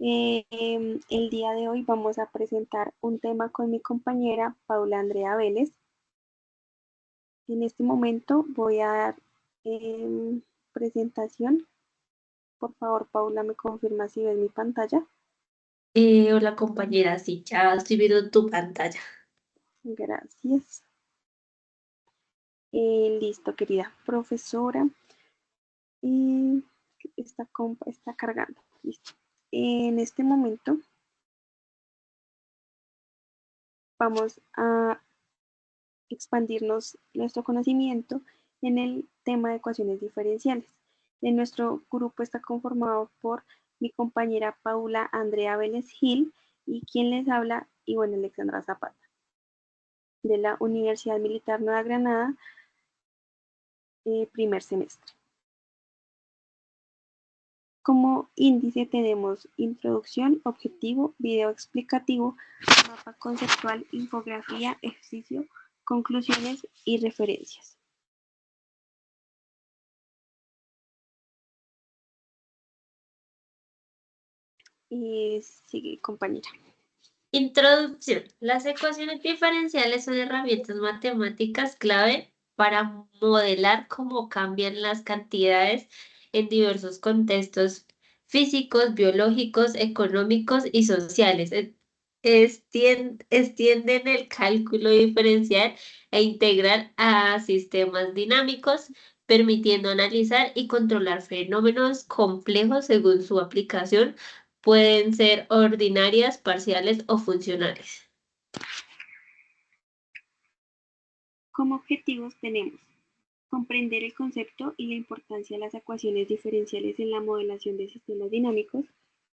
El día de hoy vamos a presentar un tema con mi compañera Paula Andrea Vélez. En este momento voy a dar presentación. Por favor, Paula, me confirma si ves mi pantalla. Hola compañera, sí, ya estoy viendo tu pantalla. Gracias. Listo, querida profesora. Y esta compa está cargando. Listo. En este momento vamos a expandirnos nuestro conocimiento en el tema de ecuaciones diferenciales. En nuestro grupo está conformado por mi compañera Paula Andrea Vélez Gil y quien les habla, Ivonne Alexandra Zapata, de la Universidad Militar Nueva Granada, primer semestre. Como índice tenemos introducción, objetivo, video explicativo, mapa conceptual, infografía, ejercicio, conclusiones y referencias. Sigue, compañera. Introducción. Las ecuaciones diferenciales son herramientas matemáticas clave para modelar cómo cambian las cantidades en diversos contextos físicos, biológicos, económicos y sociales. Extienden el cálculo diferencial e integran a sistemas dinámicos, permitiendo analizar y controlar fenómenos complejos según su aplicación. Pueden ser ordinarias, parciales o funcionales. Como objetivos tenemos comprender el concepto y la importancia de las ecuaciones diferenciales en la modelación de sistemas dinámicos,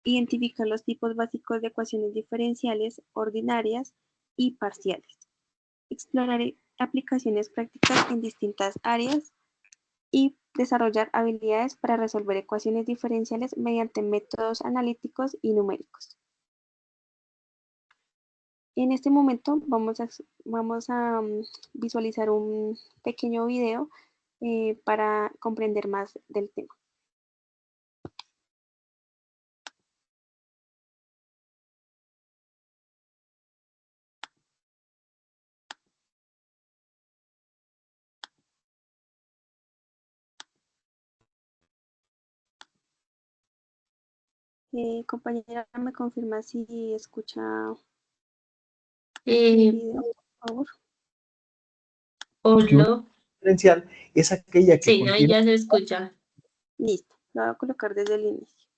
identificar los tipos básicos de ecuaciones diferenciales ordinarias y parciales, explorar aplicaciones prácticas en distintas áreas y desarrollar habilidades para resolver ecuaciones diferenciales mediante métodos analíticos y numéricos. En este momento vamos a visualizar un pequeño video para comprender más del tema. Compañera, ¿me confirma si escucha el Eh, video, por favor? Que una Hola. diferencial es aquella que Sí, ahí contiene... ya se escucha. Listo, lo voy a colocar desde el inicio.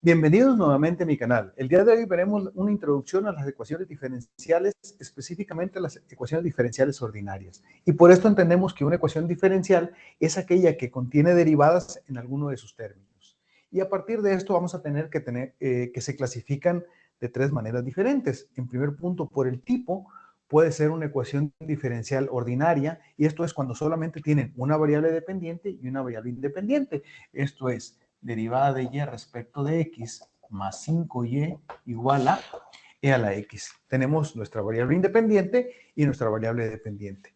Bienvenidos nuevamente a mi canal. El día de hoy veremos una introducción a las ecuaciones diferenciales, específicamente a las ecuaciones diferenciales ordinarias. Y por esto entendemos que una ecuación diferencial es aquella que contiene derivadas en alguno de sus términos. Y a partir de esto vamos a tener que se clasifican de tres maneras diferentes. En primer punto, por el tipo, puede ser una ecuación diferencial ordinaria, y esto es cuando solamente tienen una variable dependiente y una variable independiente. Esto es derivada de y respecto de x más 5y igual a e a la x. Tenemos nuestra variable independiente y nuestra variable dependiente.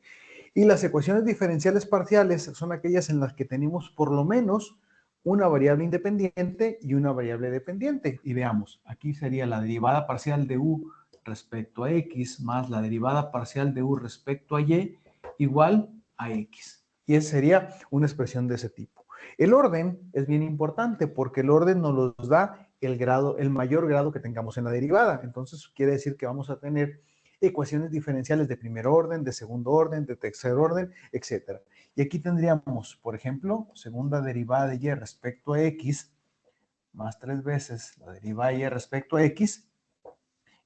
Y las ecuaciones diferenciales parciales son aquellas en las que tenemos por lo menos una variable independiente y una variable dependiente. Y veamos, aquí sería la derivada parcial de u respecto a x más la derivada parcial de u respecto a y igual a x. Y esa sería una expresión de ese tipo. El orden es bien importante porque el orden nos los da el mayor grado que tengamos en la derivada. Entonces quiere decir que vamos a tener ecuaciones diferenciales de primer orden, de segundo orden, de tercer orden, etc. Y aquí tendríamos, por ejemplo, segunda derivada de y respecto a x más 3 veces la derivada de y respecto a x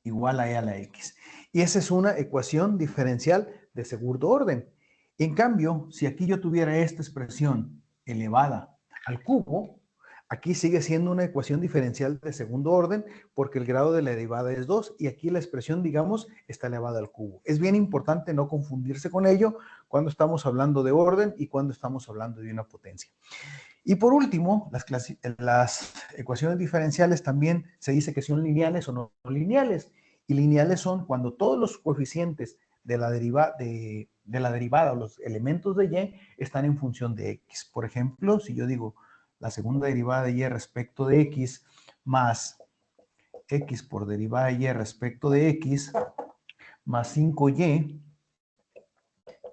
igual a e a la x. Y esa es una ecuación diferencial de segundo orden. En cambio, si aquí yo tuviera esta expresión elevada al cubo, aquí sigue siendo una ecuación diferencial de segundo orden porque el grado de la derivada es 2 y aquí la expresión, digamos, está elevada al cubo. Es bien importante no confundirse con ello cuando estamos hablando de orden y cuando estamos hablando de una potencia. Y por último, las ecuaciones diferenciales también se dice que son lineales o no lineales. Y lineales son cuando todos los coeficientes de la derivada o los elementos de y están en función de x. Por ejemplo, si yo digo la segunda derivada de y respecto de x más x por derivada de y respecto de x más 5y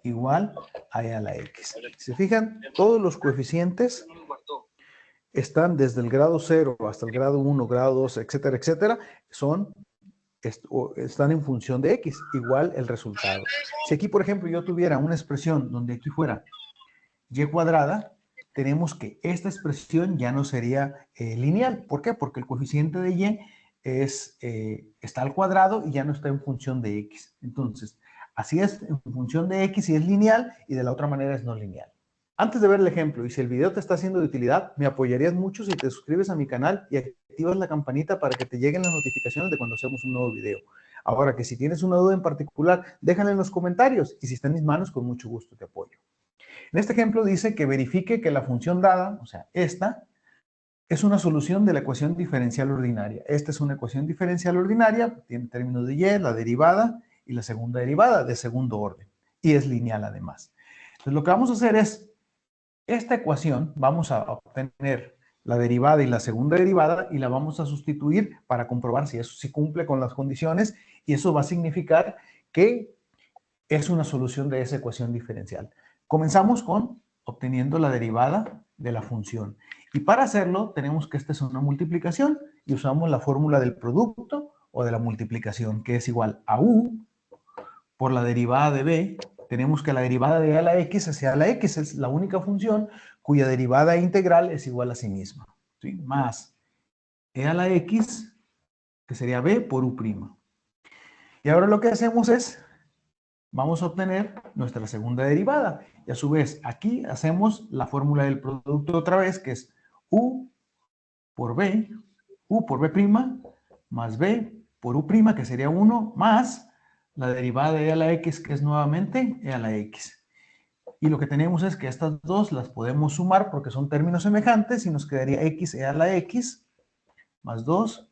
igual a e a la x. Si se fijan, todos los coeficientes están desde el grado 0 hasta el grado 1, grado 2, etcétera, etcétera, están en función de x, igual el resultado. Si aquí, por ejemplo, yo tuviera una expresión donde aquí fuera y cuadrada, tenemos que esta expresión ya no sería lineal. ¿Por qué? Porque el coeficiente de y está al cuadrado y ya no está en función de x. Entonces, así es en función de x y es lineal, y de la otra manera es no lineal. Antes de ver el ejemplo, y si el video te está siendo de utilidad, me apoyarías mucho si te suscribes a mi canal y activas la campanita para que te lleguen las notificaciones de cuando hacemos un nuevo video. Ahora, que si tienes una duda en particular, déjala en los comentarios, y si está en mis manos, con mucho gusto te apoyo. En este ejemplo dice que verifique que la función dada, o sea, esta, es una solución de la ecuación diferencial ordinaria. Esta es una ecuación diferencial ordinaria, tiene términos de y, la derivada y la segunda derivada de segundo orden, y es lineal además. Entonces, lo que vamos a hacer es, esta ecuación, vamos a obtener la derivada y la segunda derivada y la vamos a sustituir para comprobar si eso sí cumple con las condiciones, y eso va a significar que es una solución de esa ecuación diferencial. Comenzamos con obteniendo la derivada de la función. Y para hacerlo tenemos que esta es una multiplicación y usamos la fórmula del producto o de la multiplicación, que es igual a u por la derivada de b. Tenemos que la derivada de a la x hacia a la x es la única función cuya derivada integral es igual a sí misma, ¿sí? Más e a la x, que sería b por u'. Y ahora lo que hacemos es, vamos a obtener nuestra segunda derivada. Y a su vez, aquí hacemos la fórmula del producto otra vez, que es u por b más b por u', que sería 1, más la derivada de e a la x, que es nuevamente e a la x. Y lo que tenemos es que estas dos las podemos sumar porque son términos semejantes y nos quedaría x e a la x más 2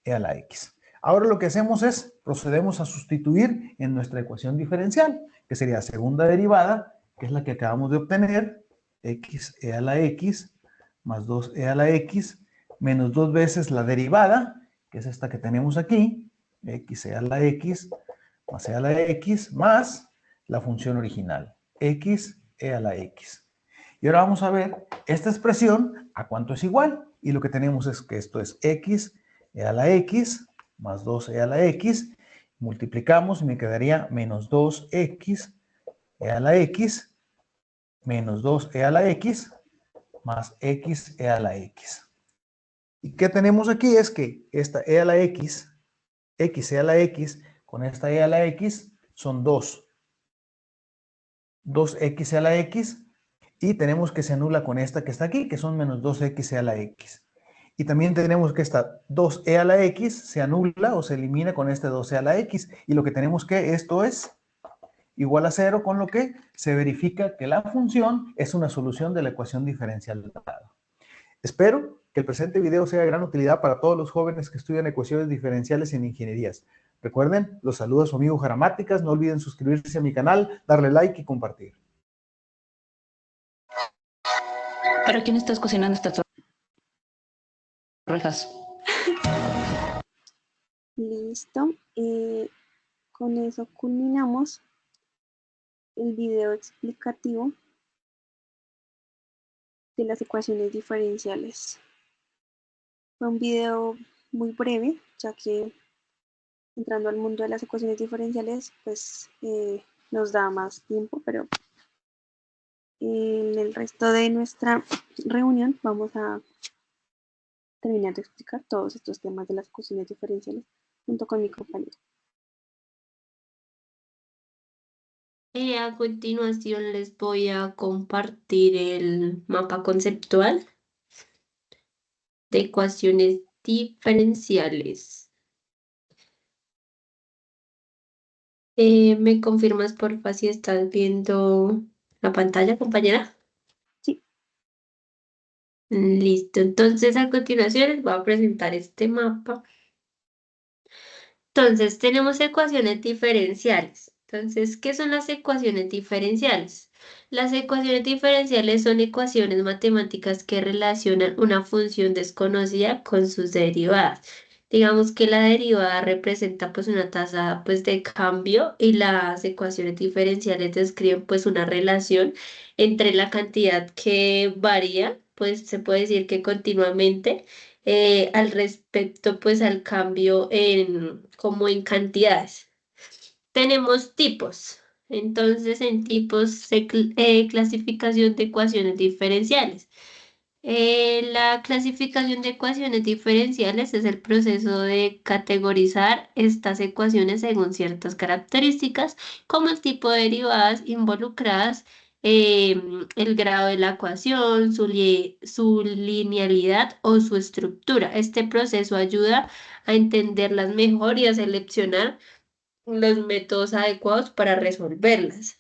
e a la x. Ahora lo que hacemos es, procedemos a sustituir en nuestra ecuación diferencial, que sería segunda derivada, que es la que acabamos de obtener, x e a la x más 2e a la x, menos dos veces la derivada, que es esta que tenemos aquí, x e a la x más e a la x, más la función original, x e a la x. Y ahora vamos a ver esta expresión a cuánto es igual. Y lo que tenemos es que esto es x e a la x más 2e a la x. Multiplicamos y me quedaría menos 2x e a la x menos 2e a la x más x e a la x. ¿Y qué tenemos aquí? Es que esta e a la x e a la x, con esta e a la x son 2. 2x e a la x, y tenemos que se anula con esta que está aquí, que son menos 2x e a la x. Y también tenemos que esta 2e a la x se anula o se elimina con este 2e a la x. Y lo que tenemos que esto es igual a 0, con lo que se verifica que la función es una solución de la ecuación diferencial dada. Espero que el presente video sea de gran utilidad para todos los jóvenes que estudian ecuaciones diferenciales en ingenierías. Recuerden, los saluda su amigo Gramáticas. No olviden suscribirse a mi canal, darle like y compartir. ¿Para quién estás cocinando estas torrejas? Listo. Con eso culminamos el video explicativo de las ecuaciones diferenciales. Fue un video muy breve, ya que entrando al mundo de las ecuaciones diferenciales, pues nos da más tiempo, pero en el resto de nuestra reunión vamos a terminar de explicar todos estos temas de las ecuaciones diferenciales junto con mi compañero. A continuación les voy a compartir el mapa conceptual de ecuaciones diferenciales. ¿Me confirmas porfa si estás viendo la pantalla, compañera? Sí. Listo, entonces a continuación les voy a presentar este mapa. Entonces tenemos ecuaciones diferenciales. Entonces, ¿qué son las ecuaciones diferenciales? Las ecuaciones diferenciales son ecuaciones matemáticas que relacionan una función desconocida con sus derivadas. Digamos que la derivada representa pues una tasa pues de cambio y las ecuaciones diferenciales describen pues una relación entre la cantidad que varía, pues se puede decir que continuamente al respecto pues al cambio en como en cantidades. Tenemos tipos. Entonces, en tipos se clasificación de ecuaciones diferenciales. La clasificación de ecuaciones diferenciales es el proceso de categorizar estas ecuaciones según ciertas características, como el tipo de derivadas involucradas, el grado de la ecuación, su linealidad o su estructura. Este proceso ayuda a entenderlas mejor y a seleccionar los métodos adecuados para resolverlas.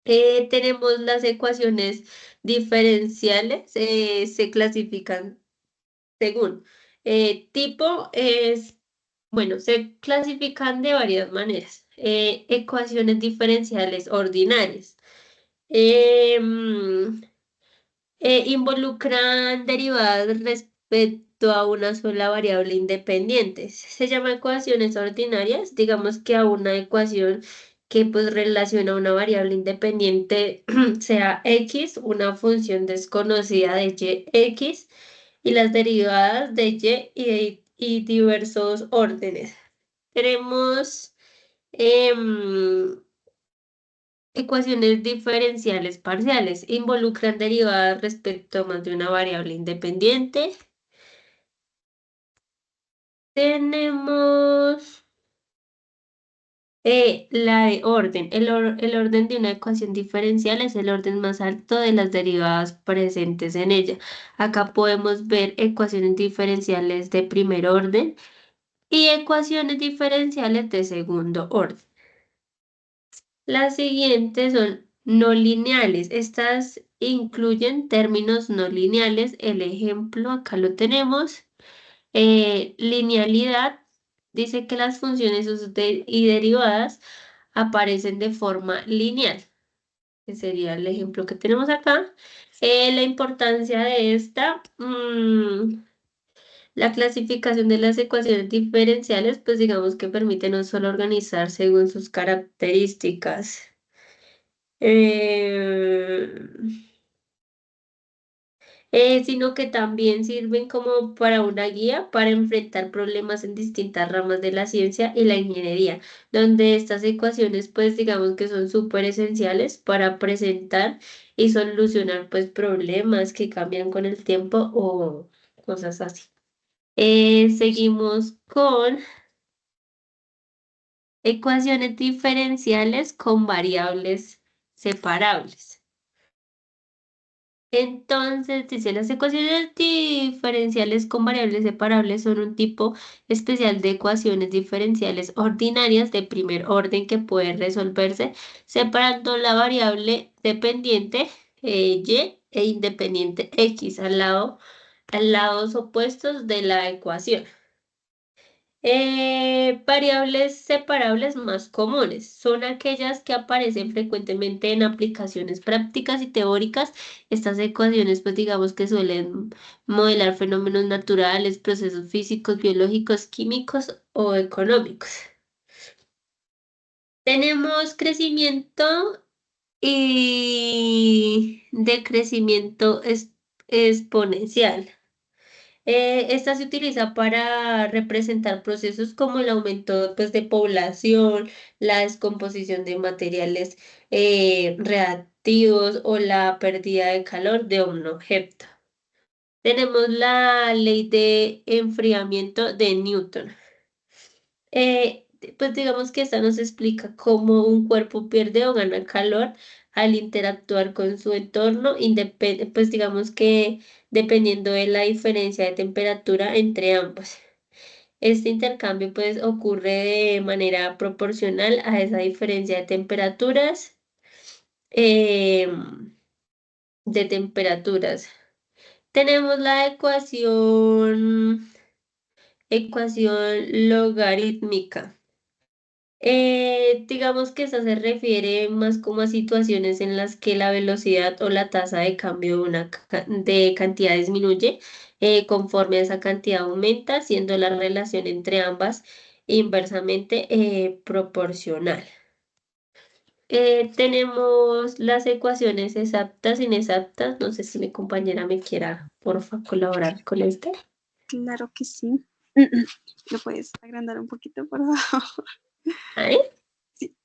Tenemos las ecuaciones diferenciales, se clasifican según tipo, bueno, se clasifican de varias maneras. Ecuaciones diferenciales ordinarias. Em, Involucran derivadas respecto a una sola variable independiente. Se llama ecuaciones ordinarias, digamos que a una ecuación que pues relaciona una variable independiente, sea x, una función desconocida de y, x, y las derivadas de y diversos órdenes. Tenemos ecuaciones diferenciales parciales. Involucran derivadas respecto a más de una variable independiente. Tenemos la de orden. El orden de una ecuación diferencial es el orden más alto de las derivadas presentes en ella. Acá podemos ver ecuaciones diferenciales de primer orden y ecuaciones diferenciales de segundo orden. Las siguientes son no lineales. Estas incluyen términos no lineales. El ejemplo acá lo tenemos. Linealidad dice que las funciones y derivadas aparecen de forma lineal, que sería el ejemplo que tenemos acá. La importancia de esta, la clasificación de las ecuaciones diferenciales, pues digamos que permite no solo organizar según sus características, eh, sino que también sirven como para una guía para enfrentar problemas en distintas ramas de la ciencia y la ingeniería, donde estas ecuaciones pues digamos que son súper esenciales para presentar y solucionar pues problemas que cambian con el tiempo o cosas así. Seguimos con ecuaciones diferenciales con variables separables. Entonces, dice, las ecuaciones diferenciales con variables separables son un tipo especial de ecuaciones diferenciales ordinarias de primer orden que pueden resolverse separando la variable dependiente y e independiente x al lados opuestos de la ecuación. Variables separables más comunes son aquellas que aparecen frecuentemente en aplicaciones prácticas y teóricas. Estas ecuaciones, pues digamos que suelen modelar fenómenos naturales, procesos físicos, biológicos, químicos o económicos. Tenemos crecimiento y decrecimiento exponencial. Esta se utiliza para representar procesos como el aumento pues, de población, la descomposición de materiales reactivos o la pérdida de calor de un objeto. Tenemos la ley de enfriamiento de Newton. Pues digamos que esta nos explica cómo un cuerpo pierde o gana calor al interactuar con su entorno, pues digamos que dependiendo de la diferencia de temperatura entre ambos. Este intercambio pues ocurre de manera proporcional a esa diferencia de temperaturas. em, de temperaturas. Tenemos la ecuación logarítmica. Digamos que eso se refiere más como a situaciones en las que la velocidad o la tasa de cambio de de cantidad disminuye conforme esa cantidad aumenta, siendo la relación entre ambas inversamente proporcional. Tenemos las ecuaciones exactas, inexactas. No sé si mi compañera me quiera, porfa, colaborar con este. Claro que sí. ¿Lo puedes agrandar un poquito, por favor? ¿Ahí? Sí,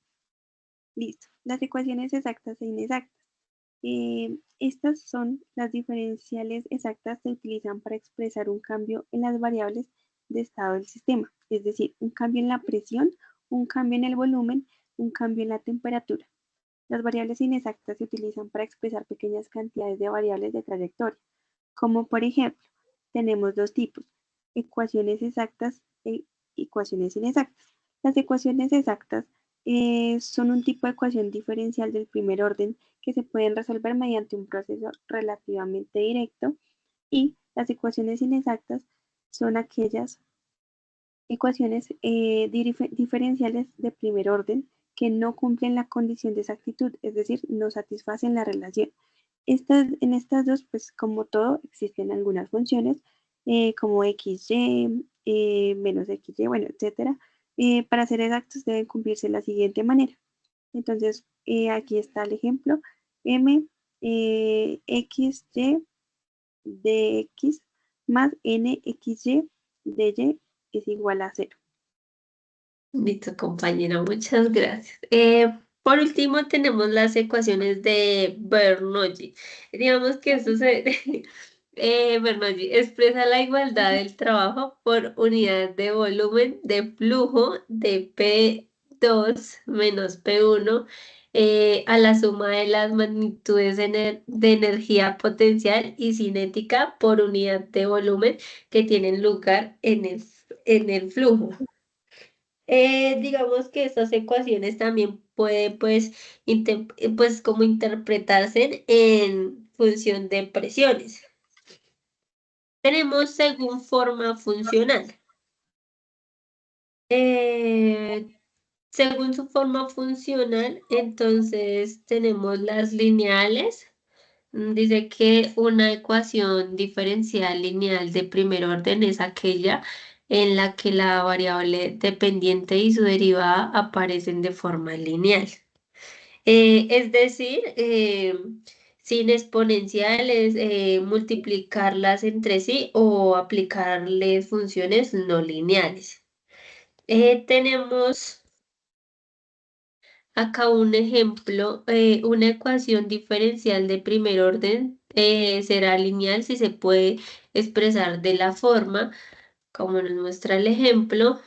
listo. Las ecuaciones exactas e inexactas. Estas son las diferenciales exactas que se utilizan para expresar un cambio en las variables de estado del sistema, es decir, un cambio en la presión, un cambio en el volumen, un cambio en la temperatura. Las variables inexactas se utilizan para expresar pequeñas cantidades de variables de trayectoria, como por ejemplo, tenemos dos tipos, ecuaciones exactas e ecuaciones inexactas. Las ecuaciones exactas son un tipo de ecuación diferencial del primer orden que se pueden resolver mediante un proceso relativamente directo, y las ecuaciones inexactas son aquellas ecuaciones diferenciales de primer orden que no cumplen la condición de exactitud, es decir, no satisfacen la relación. En estas dos, pues como todo, existen algunas funciones como xy, menos xy, bueno, etcétera. Para ser exactos deben cumplirse de la siguiente manera. Entonces, aquí está el ejemplo. M xy de x más n xy de y es igual a 0. Listo, compañera, muchas gracias. Por último, tenemos las ecuaciones de Bernoulli. Digamos que Bernoulli expresa la igualdad del trabajo por unidad de volumen de flujo de P2 menos P1 a la suma de las magnitudes de energía potencial y cinética por unidad de volumen que tienen lugar en el flujo. Digamos que estas ecuaciones también pueden pues como interpretarse en función de presiones. Tenemos según forma funcional. Según su forma funcional, entonces tenemos las lineales. Dice que una ecuación diferencial lineal de primer orden es aquella en la que la variable dependiente y su derivada aparecen de forma lineal. Es decir, sin exponenciales, multiplicarlas entre sí o aplicarles funciones no lineales. Tenemos acá un ejemplo, una ecuación diferencial de primer orden será lineal si se puede expresar de la forma, como nos muestra el ejemplo,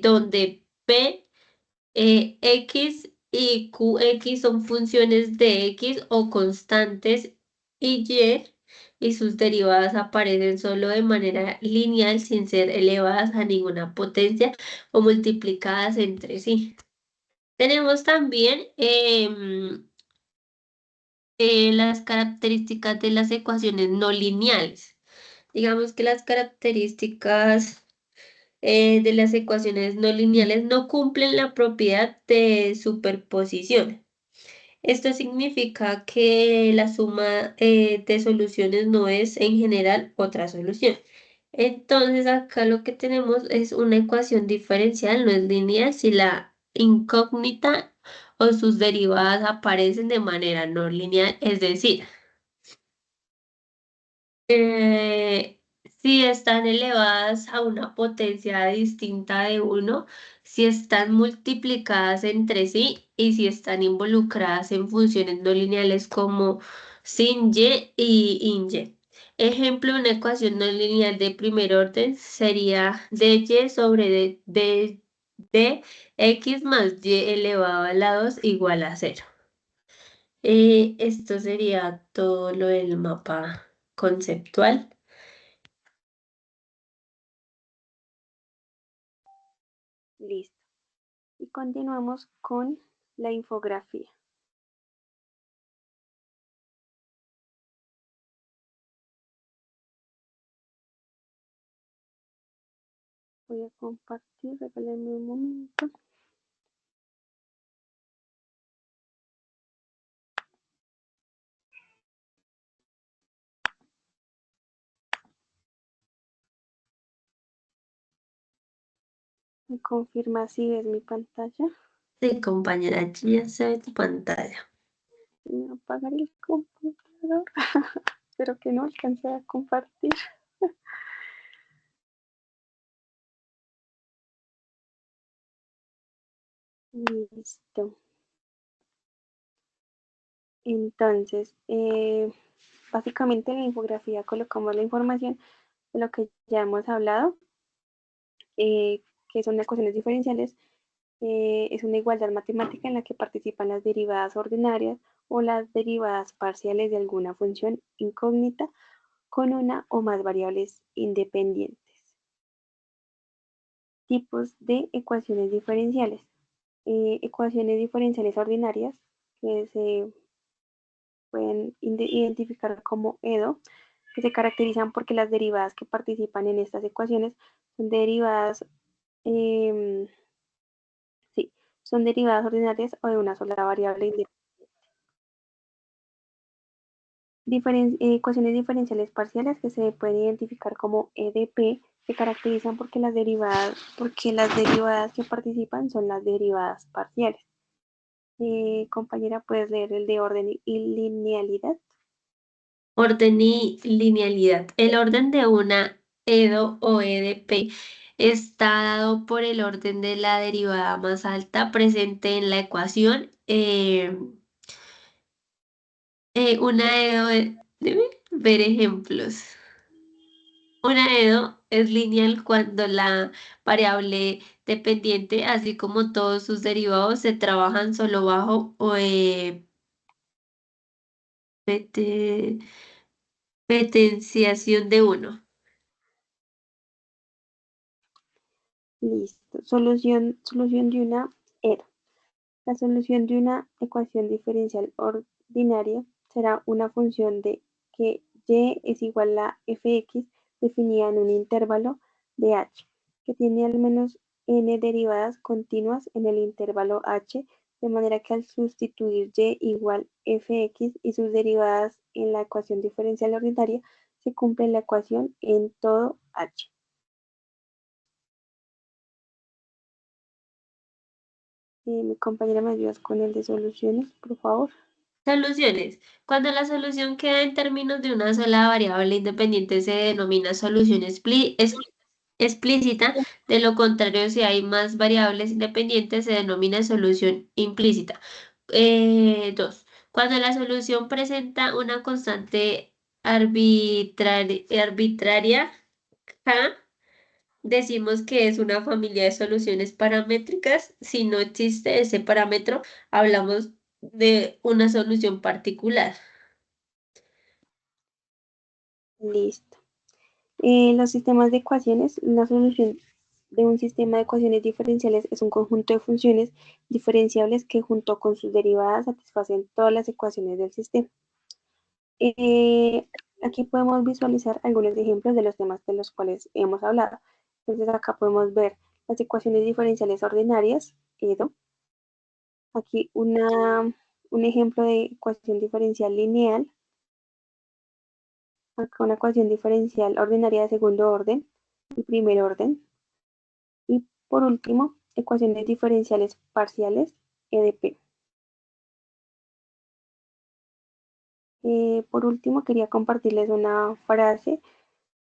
donde P, X y QX son funciones de X o constantes y sus derivadas aparecen solo de manera lineal sin ser elevadas a ninguna potencia o multiplicadas entre sí. Tenemos también las características de las ecuaciones no lineales. Digamos que las características de las ecuaciones no lineales no cumplen la propiedad de superposición. Esto significa que la suma de soluciones no es en general otra solución. Entonces acá lo que tenemos es una ecuación diferencial, no es lineal, si la incógnita o sus derivadas aparecen de manera no lineal, es decir, si están elevadas a una potencia distinta de 1, si están multiplicadas entre sí y si están involucradas en funciones no lineales como sin y in-y. Ejemplo, una ecuación no lineal de primer orden sería dy sobre de x más y elevado a la 2 igual a 0. Esto sería todo lo del mapa conceptual. Listo. Y continuamos con la infografía. Voy a compartir, regálenme un momento. ¿Me confirma si ves mi pantalla? Sí, compañera, aquí ya se ve tu pantalla. Voy a apagar el computador. Espero que no alcance a compartir. Listo. Entonces, básicamente en la infografía colocamos la información de lo que ya hemos hablado, que son ecuaciones diferenciales. Es una igualdad matemática en la que participan las derivadas ordinarias o las derivadas parciales de alguna función incógnita con una o más variables independientes. Tipos de ecuaciones diferenciales. Ecuaciones diferenciales ordinarias, que se pueden identificar como EDO, que se caracterizan porque las derivadas que participan en estas ecuaciones son derivadas, eh, sí, son derivadas ordinarias o de una sola variable independiente. Ecuaciones diferenciales parciales que se pueden identificar como EDP se caracterizan porque las derivadas que participan son las derivadas parciales. Compañera, ¿puedes leer el de orden y linealidad? Orden y linealidad. El orden de una EDO o EDP está dado por el orden de la derivada más alta presente en la ecuación. Una EDO, debe ver ejemplos. Una EDO es lineal cuando la variable dependiente, así como todos sus derivados, se trabajan solo bajo potenciación de 1. Listo. Solución de una EDO. La solución de una ecuación diferencial ordinaria será una función de que y es igual a fx definida en un intervalo de h, que tiene al menos n derivadas continuas en el intervalo h, de manera que al sustituir y igual fx y sus derivadas en la ecuación diferencial ordinaria, se cumple la ecuación en todo h. Mi compañera, ¿me ayudas con el de soluciones, por favor? Soluciones. Cuando la solución queda en términos de una sola variable independiente se denomina solución explícita. De lo contrario, si hay más variables independientes se denomina solución implícita. 2. Cuando la solución presenta una constante arbitraria K, decimos que es una familia de soluciones paramétricas. Si no existe ese parámetro, hablamos de una solución particular. Listo. Los sistemas de ecuaciones, la solución de un sistema de ecuaciones diferenciales es un conjunto de funciones diferenciables que junto con sus derivadas satisfacen todas las ecuaciones del sistema. Aquí podemos visualizar algunos ejemplos de los temas de los cuales hemos hablado. Entonces acá podemos ver las ecuaciones diferenciales ordinarias, EDO. Aquí un ejemplo de ecuación diferencial lineal. Acá una ecuación diferencial ordinaria de segundo orden y primer orden. Y por último, ecuaciones diferenciales parciales, EDP. Por último, quería compartirles una frase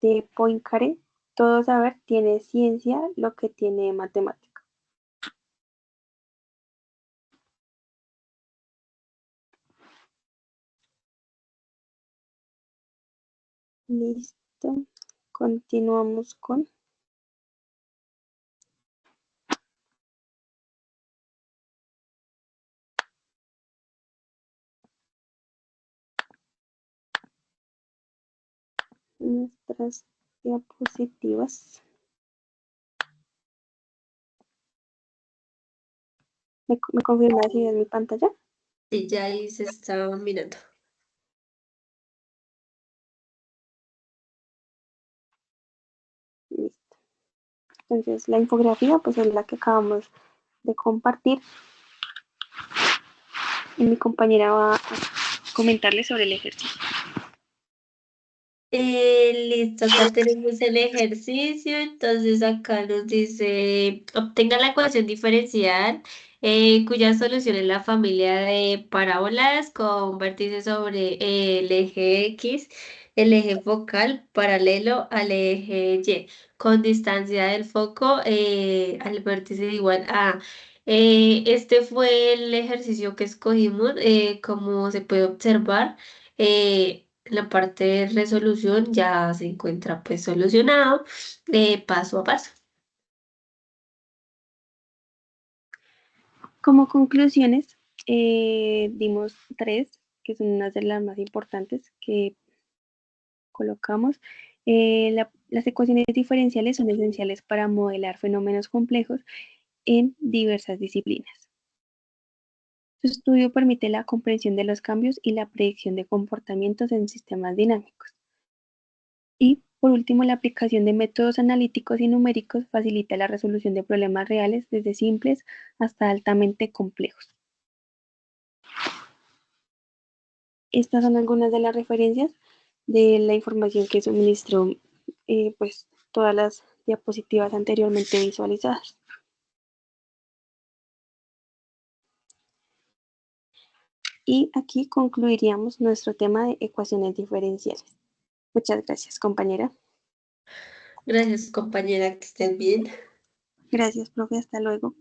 de Poincaré: todo saber tiene ciencia lo que tiene matemática. Listo. Continuamos con nuestras diapositivas. ¿Me confirma si es mi pantalla? Sí, ya ahí se estaba mirando. Listo. Entonces, la infografía pues es la que acabamos de compartir y mi compañera va a comentarles sobre el ejercicio. Listo, acá tenemos el ejercicio, entonces acá nos dice, obtenga la ecuación diferencial cuya solución es la familia de parábolas con vértices sobre el eje X, el eje focal paralelo al eje Y, con distancia del foco al vértice igual a... Este fue el ejercicio que escogimos, como se puede observar. La parte de resolución ya se encuentra pues solucionado paso a paso. Como conclusiones, dimos 3, que son unas de las más importantes que colocamos. Las ecuaciones diferenciales son esenciales para modelar fenómenos complejos en diversas disciplinas. Su estudio permite la comprensión de los cambios y la predicción de comportamientos en sistemas dinámicos. Y, por último, la aplicación de métodos analíticos y numéricos facilita la resolución de problemas reales desde simples hasta altamente complejos. Estas son algunas de las referencias de la información que suministró pues, todas las diapositivas anteriormente visualizadas. Y aquí concluiríamos nuestro tema de ecuaciones diferenciales. Muchas gracias, compañera. Gracias, compañera, que estés bien. Gracias, profe. Hasta luego.